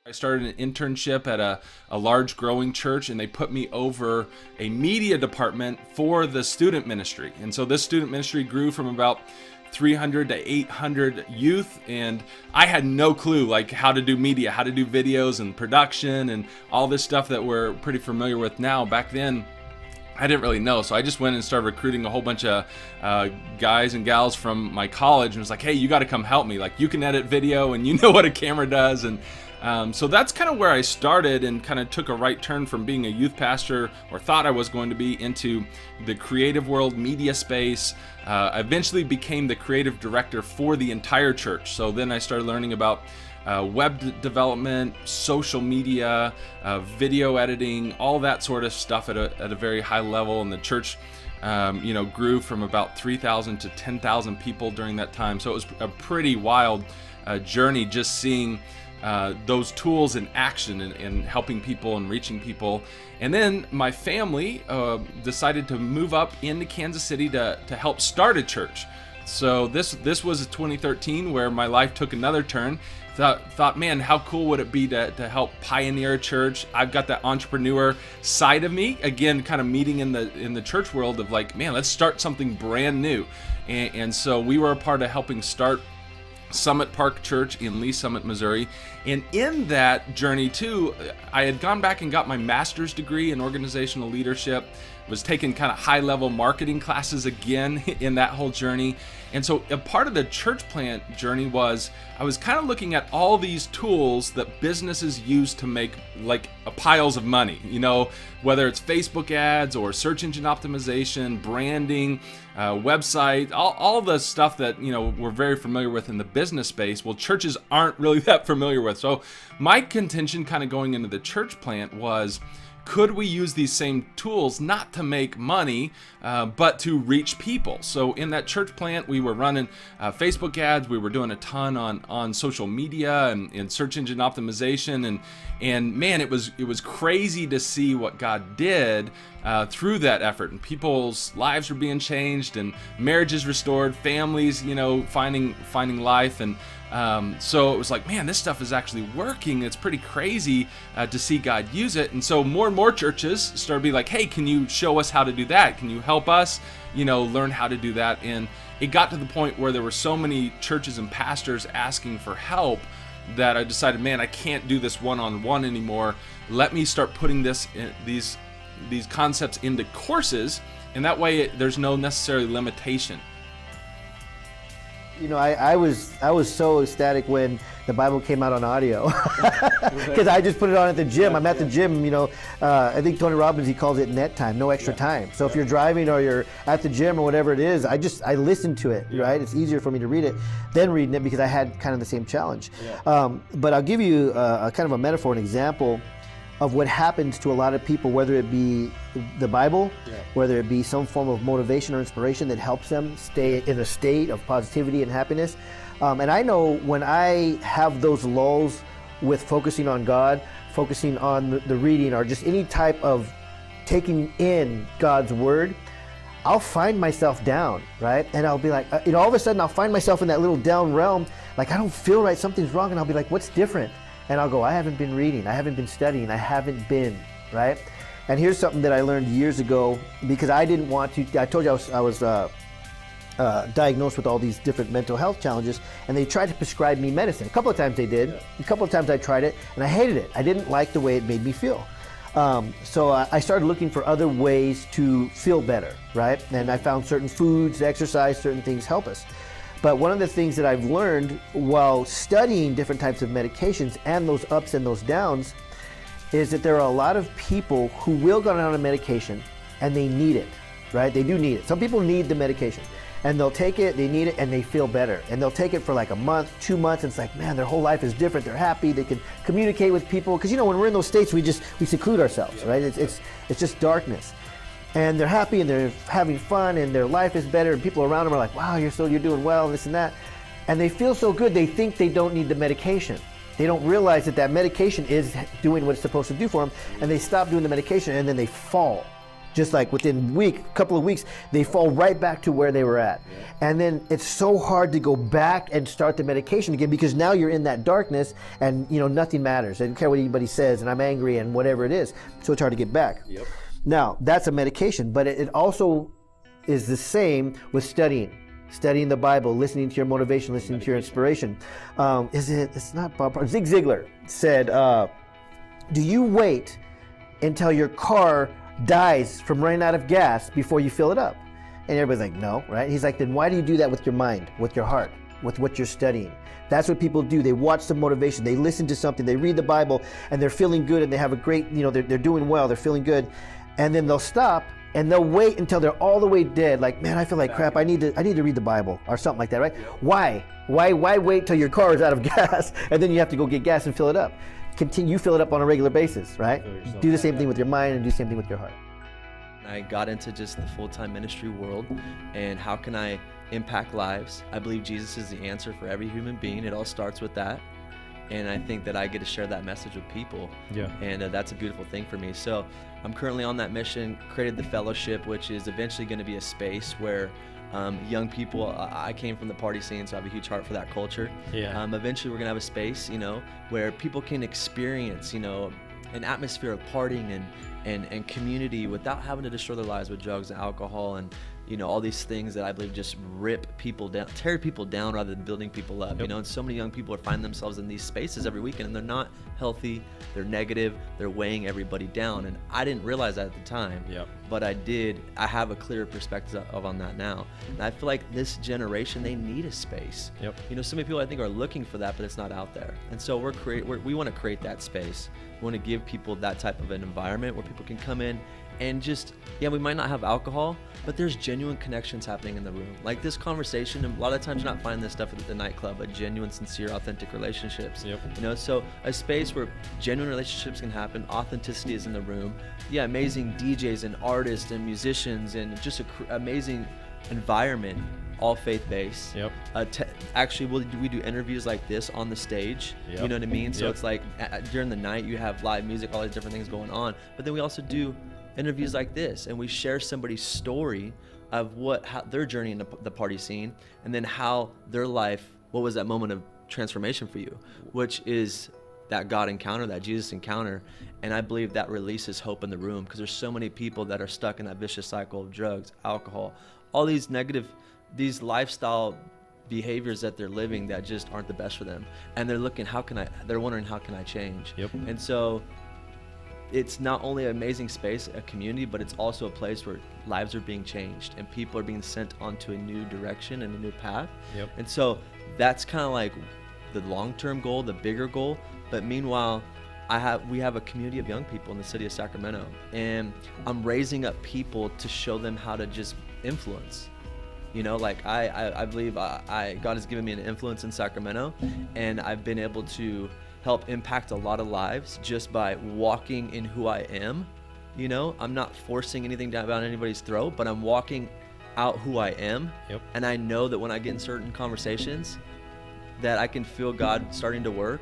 I started an internship at a large growing church, and they put me over a media department for the student ministry. And so this student ministry grew from about 300 to 800 youth, and I had no clue like how to do media, how to do videos and production and all this stuff that we're pretty familiar with now. Back then, I didn't really know, so I just went and started recruiting a whole bunch of guys and gals from my college, and was like, hey, you got to come help me. Like, you can edit video, and you know what a camera does. And so that's kind of where I started, and kind of took a right turn from being a youth pastor, or thought I was going to be, into the creative world, media space. I eventually became the creative director for the entire church. So then I started learning about web development, social media, video editing, all that sort of stuff at a very high level. And the church, grew from about 3,000 to 10,000 people during that time. So it was a pretty wild journey, just seeing those tools in action and helping people and reaching people. And then my family decided to move up into Kansas City to help start a church. So this was 2013, where my life took another turn. Thought, man, how cool would it be to help pioneer a church? I've got that entrepreneur side of me, again, kind of meeting in the church world of like, man, let's start something brand new. And so we were a part of helping start Summit Park Church in Lee Summit, Missouri. And in that journey too, I had gone back and got my master's degree in organizational leadership, was taking kind of high-level marketing classes again in that whole journey. And so a part of the church plant journey was I was kind of looking at all these tools that businesses use to make like piles of money, whether it's Facebook ads or search engine optimization, branding, website, all the stuff that, we're very familiar with in the business space. Well, churches aren't really that familiar with. So my contention kind of going into the church plant was, could we use these same tools not to make money, but to reach people? So in that church plant, we were running Facebook ads. We were doing a ton on social media and search engine optimization. And man, it was crazy to see what God did through that effort. And people's lives were being changed, and marriages restored, families, finding life. And so it was like, man, this stuff is actually working. It's pretty crazy to see God use it. And so more and more churches started to be like, hey, can you show us how to do that? Can you help us, learn how to do that? And it got to the point where there were so many churches and pastors asking for help that I decided, man, I can't do this one-on-one anymore. Let me start putting these concepts into courses, and that way there's no necessary limitation. I was so ecstatic when the Bible came out on audio, because I just put it on at the gym. I'm at the gym, I think Tony Robbins, he calls it net time, no extra time. So if you're driving or you're at the gym or whatever it is, I listen to it, right? It's easier for me to read it than reading it, because I had kind of the same challenge. But I'll give you a kind of a metaphor, an example of what happens to a lot of people, whether it be the Bible, whether it be some form of motivation or inspiration that helps them stay in a state of positivity and happiness. And I know when I have those lulls with focusing on God, focusing on the reading, or just any type of taking in God's word, I'll find myself down, right? And I'll be like, all of a sudden I'll find myself in that little down realm, like I don't feel right, something's wrong, and I'll be like, what's different? And I'll go, I haven't been reading, I haven't been studying, I haven't been, right? And here's something that I learned years ago, because I didn't want to, I told you I was diagnosed with all these different mental health challenges, and they tried to prescribe me medicine. A couple of times they did, a couple of times I tried it, and I hated it. I didn't like the way it made me feel. So I started looking for other ways to feel better, right? And I found certain foods, exercise, certain things help us. But one of the things that I've learned while studying different types of medications and those ups and those downs is that there are a lot of people who will go on a medication and they need it, right? They do need it. Some people need the medication and they'll take it, they need it, and they feel better. And they'll take it for like a month, 2 months, and it's like, man, their whole life is different. They're happy, they can communicate with people. Because when we're in those states, we seclude ourselves, right? It's just darkness. And they're happy and they're having fun and their life is better, and people around them are like, wow, you're doing well, and this and that. And they feel so good, they think they don't need the medication. They don't realize that medication is doing what it's supposed to do for them, and they stop doing the medication and then they fall. just like within a couple of weeks, they fall right back to where they were at. And then it's so hard to go back and start the medication again, because now you're in that darkness and nothing matters. I don't care what anybody says, and I'm angry and whatever it is. So it's hard to get back. Now, that's a medication, but it also is the same with studying the Bible, listening to your motivation, listening to your inspiration. It's not Bob, Zig Ziglar said, do you wait until your car dies from running out of gas before you fill it up? And everybody's like, no, right? He's like, then why do you do that with your mind, with your heart, with what you're studying? That's what people do. They watch some motivation, they listen to something, they read the Bible, and they're feeling good, and they have a great, they're doing well, they're feeling good. And then they'll stop and they'll wait until they're all the way dead. Like, man, I feel like crap. I need to read the Bible or something like that, right? Why wait till your car is out of gas and then you have to go get gas and fill it up? You fill it up on a regular basis, right? Do the same thing with your mind and do the same thing with your heart. I got into just the full-time ministry world and how can I impact lives. I believe Jesus is the answer for every human being. It all starts with that. And I think that I get to share that message with people. And that's a beautiful thing for me. So I'm currently on that mission, created the fellowship, which is eventually going to be a space where young people, I came from the party scene, so I have a huge heart for that culture. Eventually we're going to have a space, where people can experience, an atmosphere of partying and community without having to destroy their lives with drugs and alcohol and all these things that I believe just rip people down, tear people down rather than building people up. And so many young people are finding themselves in these spaces every weekend, and they're not healthy, they're negative, they're weighing everybody down. And I didn't realize that at the time, but I did. I have a clearer perspective on that now. And I feel like this generation, they need a space. So many people I think are looking for that, but it's not out there. And so we want to create that space. We want to give people that type of an environment where people can come in and just, we might not have alcohol, but there's genuine connections happening in the room. Like this conversation, and a lot of times you're not finding this stuff at the nightclub, but genuine, sincere, authentic relationships. So a space where genuine relationships can happen, authenticity is in the room. Amazing DJs and artists and musicians and just an amazing environment, all faith-based. Actually, we do interviews like this on the stage, you know what I mean? So it's like during the night you have live music, all these different things going on, but then we also do interviews like this, and we share somebody's story of how their journey in the party scene, and then how their life, what was that moment of transformation for you, which is that God encounter, that Jesus encounter. And I believe that releases hope in the room, because there's so many people that are stuck in that vicious cycle of drugs, alcohol, all these negative, these lifestyle behaviors that they're living that just aren't the best for them, and they're looking, they're wondering, how can I change? And so it's not only an amazing space, a community, but it's also a place where lives are being changed and people are being sent onto a new direction and a new path. And so that's kind of like the long-term goal, the bigger goal. But meanwhile, we have a community of young people in the city of Sacramento, and I'm raising up people to show them how to just influence. I believe God has given me an influence in Sacramento, and I've been able to help impact a lot of lives just by walking in who I am. I'm not forcing anything down anybody's throat, but I'm walking out who I am. And I know that when I get in certain conversations that I can feel God starting to work,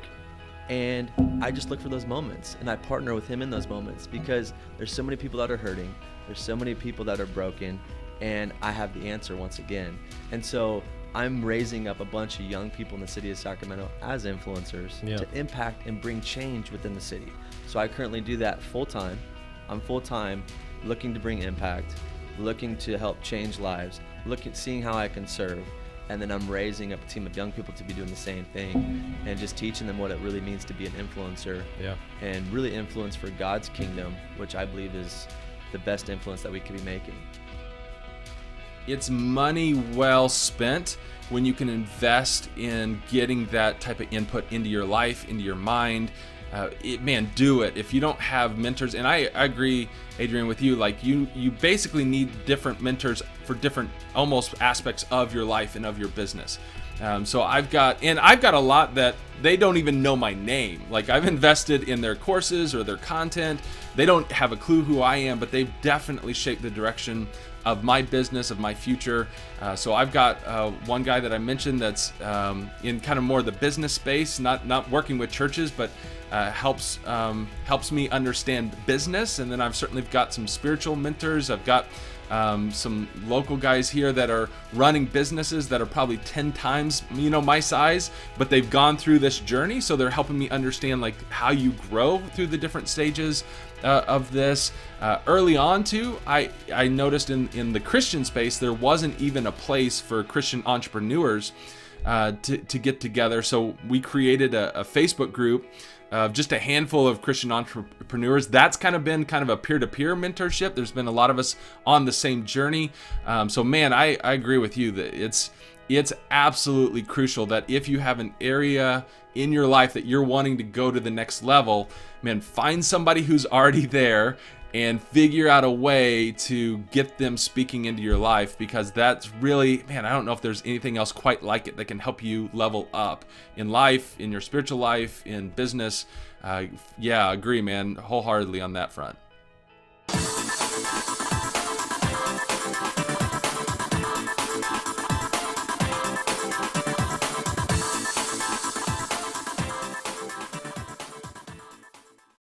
and I just look for those moments and I partner with him in those moments, because there's so many people that are hurting, there's so many people that are broken, and I have the answer once again. And so I'm raising up a bunch of young people in the city of Sacramento as influencers to impact and bring change within the city. So I currently do that full-time. I'm full-time looking to bring impact, looking to help change lives, seeing how I can serve. And then I'm raising up a team of young people to be doing the same thing and just teaching them what it really means to be an influencer and really influence for God's kingdom, which I believe is the best influence that we could be making. It's money well spent when you can invest in getting that type of input into your life, into your mind. Do it. If you don't have mentors, and I agree, Adrian, with you, like you basically need different mentors for different almost aspects of your life and of your business. So I've got a lot that they don't even know my name. Like I've invested in their courses or their content. They don't have a clue who I am, but they've definitely shaped the direction of my business, of my future. So I've got one guy that I mentioned that's in kind of more the business space, not working with churches, but helps me understand business. And then I've certainly got some spiritual mentors. I've got some local guys here that are running businesses that are probably 10 times my size, but they've gone through this journey, so they're helping me understand like how you grow through the different stages of this. Early on too, I noticed in the Christian space there wasn't even a place for Christian entrepreneurs to get together, so we created a Facebook group of just a handful of Christian entrepreneurs. That's kind of been kind of a peer-to-peer mentorship. There's been a lot of us on the same journey. So man, I agree with you that it's absolutely crucial that if you have an area in your life that you're wanting to go to the next level, man, find somebody who's already there and figure out a way to get them speaking into your life, because that's really, man, I don't know if there's anything else quite like it that can help you level up in life, in your spiritual life, in business. Yeah, agree, man, wholeheartedly on that front.